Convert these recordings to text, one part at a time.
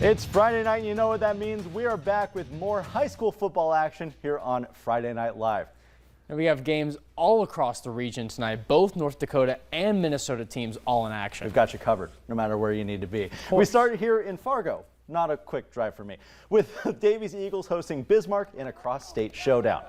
It's Friday night, and you know what that means. We are back with more high school football action here on Friday Night Live. And we have games all across the region tonight. Both North Dakota and Minnesota teams all in action. We've got you covered, no matter where you need to be. We started here in Fargo. Not a quick drive for me. With Davies Eagles hosting Bismarck in a cross-state showdown.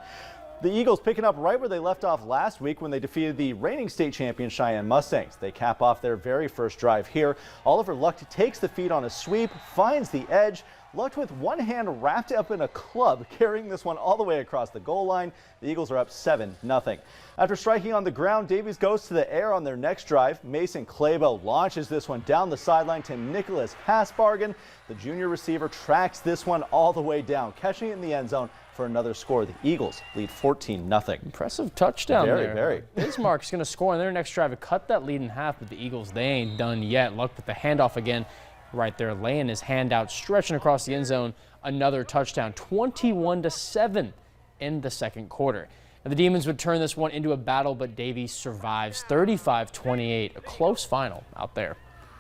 The Eagles picking up right where they left off last week when they defeated the reigning state champion Cheyenne Mustangs. They cap off their very first drive here. Oliver Luck takes the feed on a sweep, finds the edge. Luck with one hand wrapped up in a club, carrying this one all the way across the goal line. The Eagles are up 7-0. After striking on the ground, Davies goes to the air on their next drive. Mason Clabo launches this one down the sideline to Nicholas Hassbargen. The junior receiver tracks this one all the way down, catching it in the end zone for another score. The Eagles lead 14-0. Impressive touchdown there. Very. Bismarck's going to score on their next drive to cut that lead in half, but the Eagles, they ain't done yet. Luck with the handoff again. Right there, laying his hand out, stretching across the end zone. Another touchdown, 21-7 in the second quarter. Now, the Demons would turn this one into a battle, but Davies survives 35-28. A close final out there.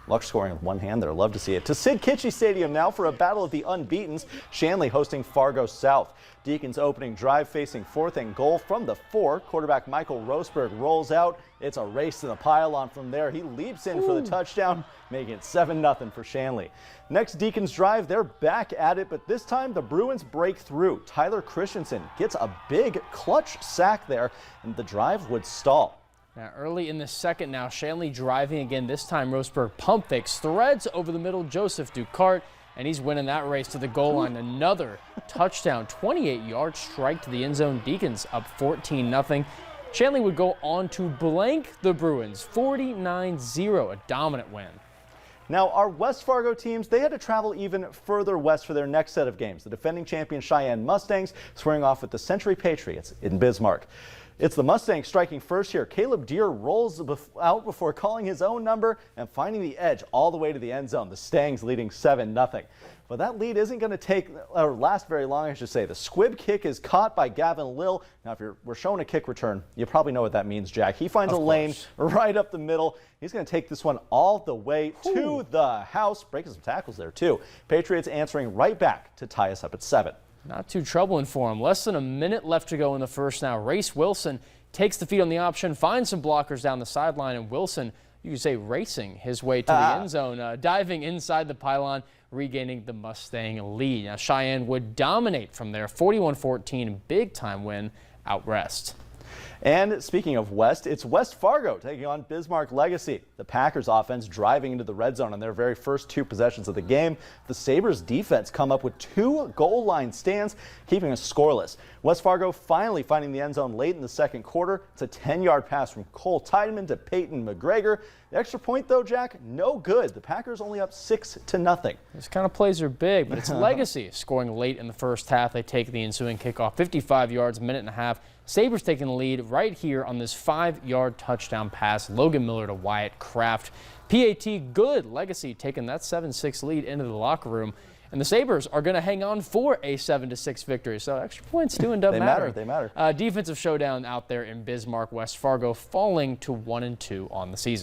Luck scoring with one hand there. Love to see it. To Sid Kitchie Stadium now for a battle of the unbeatens. Shanley hosting Fargo South. Deacons opening drive facing 4th and goal from the 4. Quarterback Michael Roseberg rolls out. It's a race to the pylon from there. He leaps in for the touchdown, making it 7-0 for Shanley. Next Deacons drive, they're back at it, but this time the Bruins break through. Tyler Christensen gets a big clutch sack there, and the drive would stall. Now early in the second now, Shanley driving again. This time Roseberg pump fakes, threads over the middle Joseph Ducart, and he's winning that race to the goal line. Another touchdown, 28-yard strike to the end zone. Deacons up 14-0. Shanley would go on to blank the Bruins 49-0, a dominant win. Now, our West Fargo teams, they had to travel even further west for their next set of games. The defending champion Cheyenne Mustangs squaring off with the Century Patriots in Bismarck. It's the Mustangs striking first here. Caleb Deere rolls out before calling his own number and finding the edge all the way to the end zone. The Stangs leading 7-0. But that lead isn't going to last very long, I should say. The squib kick is caught by Gavin Lill. Now, if we're showing a kick return, you probably know what that means, Jack. He finds a lane right up the middle. He's going to take this one all the way to the house. Breaking some tackles there, too. Patriots answering right back to tie us up at 7. Not too troubling for him. Less than a minute left to go in the first now. Race Wilson takes the feed on the option, finds some blockers down the sideline, and Wilson, you could say, racing his way to the end zone, diving inside the pylon, regaining the Mustang lead. Now Cheyenne would dominate from there, 41-14, big-time win out west. And speaking of West, it's West Fargo taking on Bismarck Legacy. The Packers offense driving into the red zone on their very first 2 possessions of the game. The Sabres defense come up with 2 goal line stands, keeping us scoreless. West Fargo finally finding the end zone late in the second quarter. It's a 10-yard pass from Cole Tiedemann to Peyton McGregor. The extra point, though, Jack, no good. The Packers only up 6-0. These kind of plays are big, but it's Legacy scoring late in the first half. They take the ensuing kickoff, 55 yards, a minute and a half. Sabres taking the lead right here on this 5-yard touchdown pass. Logan Miller to Wyatt Kraft. PAT good. Legacy taking that 7-6 lead into the locker room. And the Sabres are going to hang on for a 7-6 victory. So extra points do end up mattering. They matter. Defensive showdown out there in Bismarck. West Fargo falling to 1-2 on the season.